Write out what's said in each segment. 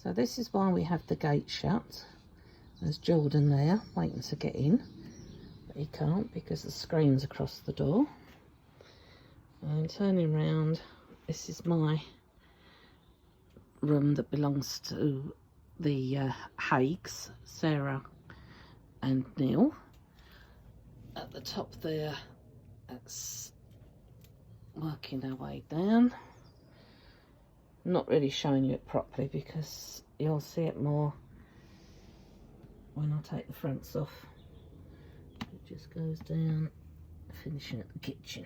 So this is why we have the gate shut. There's Jordan there waiting to get in, but he can't because the screen's across the door. And turning round, this is my room that belongs to the Haigs, Sarah and Neil. At the top there, that's working our way down. I'm not really showing you it properly because you'll see it more when I take the fronts off. It just goes down, finishing at the kitchen.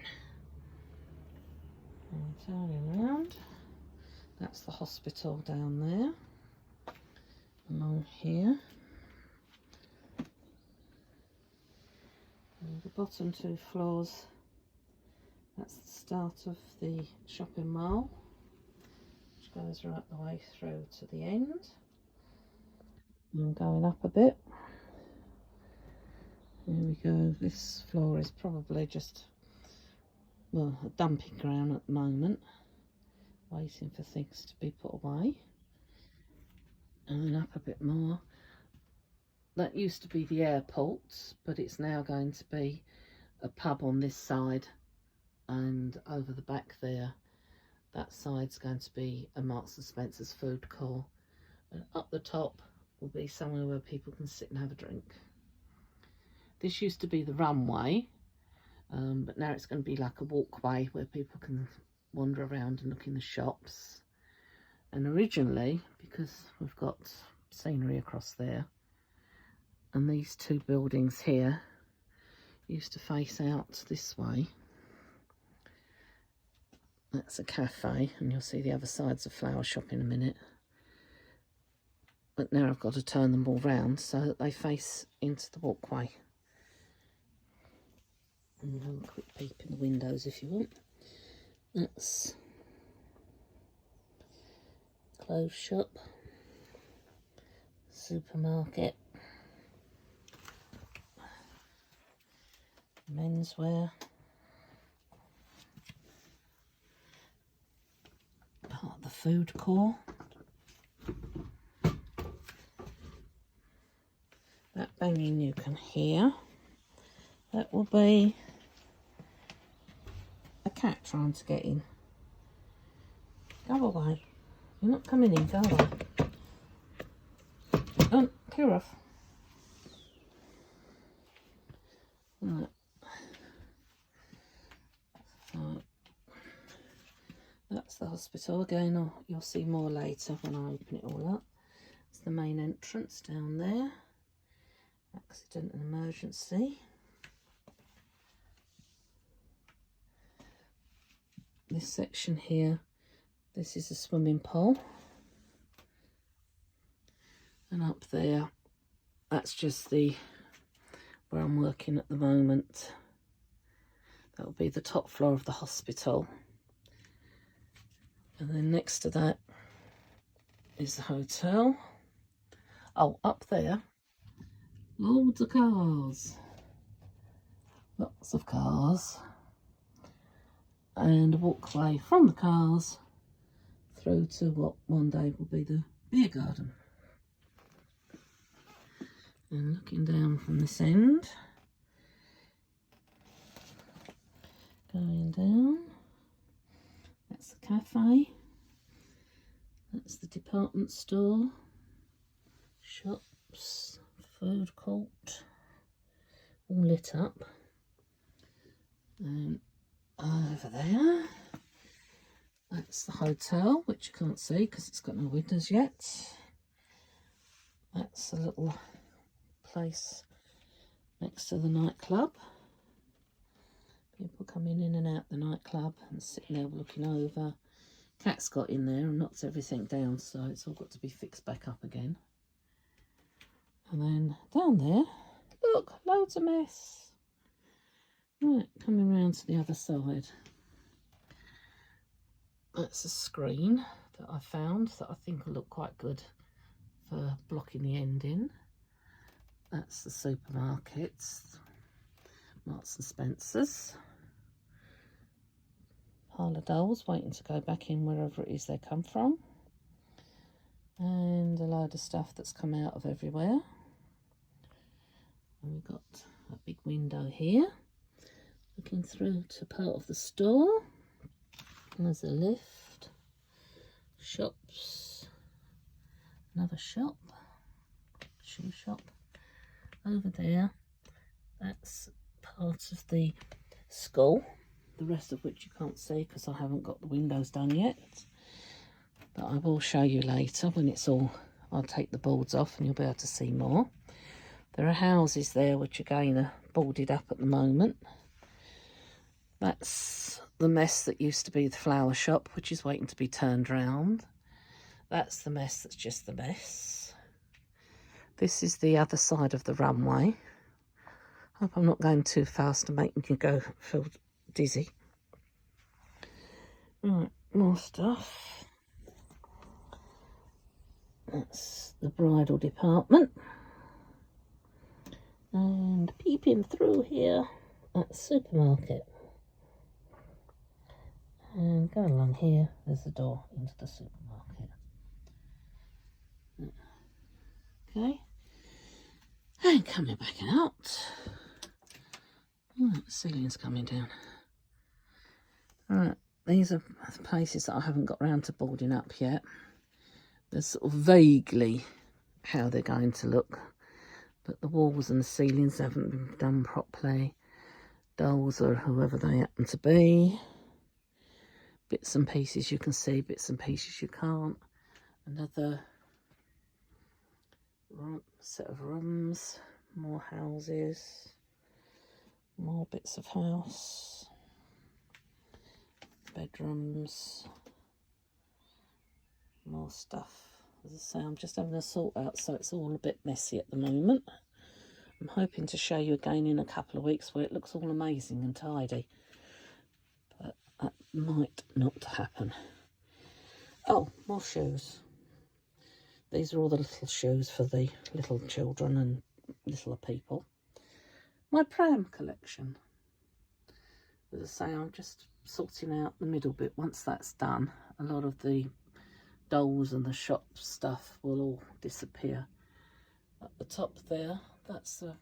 And turning around, that's the hospital down there, along here. And the bottom 2 floors, that's the start of the shopping mall, which goes right the way through to the end. And going up a bit, here we go. This floor is probably just, well, a dumping ground at the moment, waiting for things to be put away. And then up a bit more, that used to be the airport, but it's now going to be a pub on this side, and over the back there, that side's going to be a Marks and Spencer's food court, and up the top will be somewhere where people can sit and have a drink. This used to be the runway, but now it's going to be like a walkway where people can wander around and look in the shops. And originally, because we've got scenery across there, and these 2 buildings here used to face out this way. That's a cafe, and you'll see the other side's a flower shop in a minute. But now I've got to turn them all round so that they face into the walkway. And have a quick peep in the windows if you want. That's clothes shop, supermarket, menswear, part of the food court. That banging you can hear, that will be a cat trying to get in. Go away. You're not coming in, go away. Clear off. Right. So, that's the hospital again, or you'll see more later when I open it all up. It's the main entrance down there. Accident and emergency. This section here, this is a swimming pool. And up there, that's just the where I'm working at the moment. That will be the top floor of the hospital. And then next to that is the hotel. Oh, up there, loads of cars. Lots of cars. And a walkway from the cars through to what one day will be the beer garden. And looking down from this end, going down, that's the cafe, that's the department store, shops, food court, all lit up. And over there, that's the hotel, which you can't see because it's got no windows yet. That's a little place next to the nightclub. People coming in and out the nightclub and sitting there looking over. Cat's got in there and knocked everything down, so it's all got to be fixed back up again. And then down there, look, loads of mess. Right, coming round to the other side. That's a screen that I found that I think will look quite good for blocking the end in. That's the supermarkets, Marks and Spencer's. Pile of dolls waiting to go back in wherever it is they come from. And a load of stuff that's come out of everywhere. And we've got a big window here looking through to part of the store. And there's a lift, shops, another shop, shoe shop over there. That's part of the school, the rest of which you can't see because I haven't got the windows done yet, but I will show you later when it's all, I'll take the boards off and you'll be able to see more. There are houses there which again are boarded up at the moment. That's the mess that used to be the flower shop, which is waiting to be turned round. That's the mess that's just the mess. This is the other side of the runway. Hope I'm not going too fast and making you go feel dizzy. Right, more stuff. That's the bridal department. And peeping through here at the supermarket. And go along here, there's the door into the supermarket. Okay. And coming back out. Oh, the ceiling's coming down. Right, these are places that I haven't got round to boarding up yet. There's sort of vaguely how they're going to look, but the walls and the ceilings haven't been done properly. Dolls or whoever they happen to be. Bits and pieces you can see, bits and pieces you can't. Another set of rooms, more houses, more bits of house, bedrooms, more stuff. As I say, I'm just having a sort out, so it's all a bit messy at the moment. I'm hoping to show you again in a couple of weeks where it looks all amazing and tidy, but that might not happen. Oh, more shoes. These are all the little shoes for the little children and littler people. My pram collection. As I say, I'm just sorting out the middle bit. Once that's done, a lot of the dolls and the shop stuff will all disappear. At the top there, that's the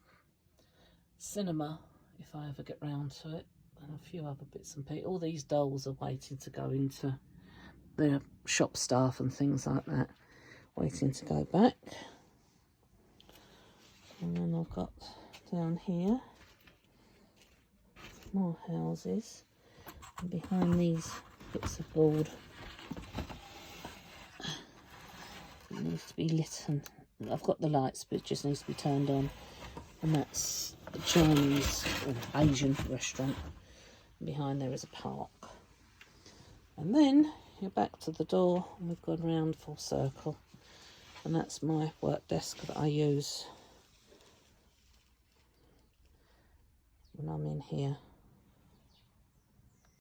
cinema, if I ever get round to it, and a few other bits and pieces. All these dolls are waiting to go into their shop staff and things like that, waiting to go back. And then I've got down here more houses, and behind these bits of board it needs to be lit, and I've got the lights but it just needs to be turned on, and that's the Chinese or Asian restaurant. And behind there is a park, and then you're back to the door and we've gone round full circle, and that's my work desk that I use when I'm in here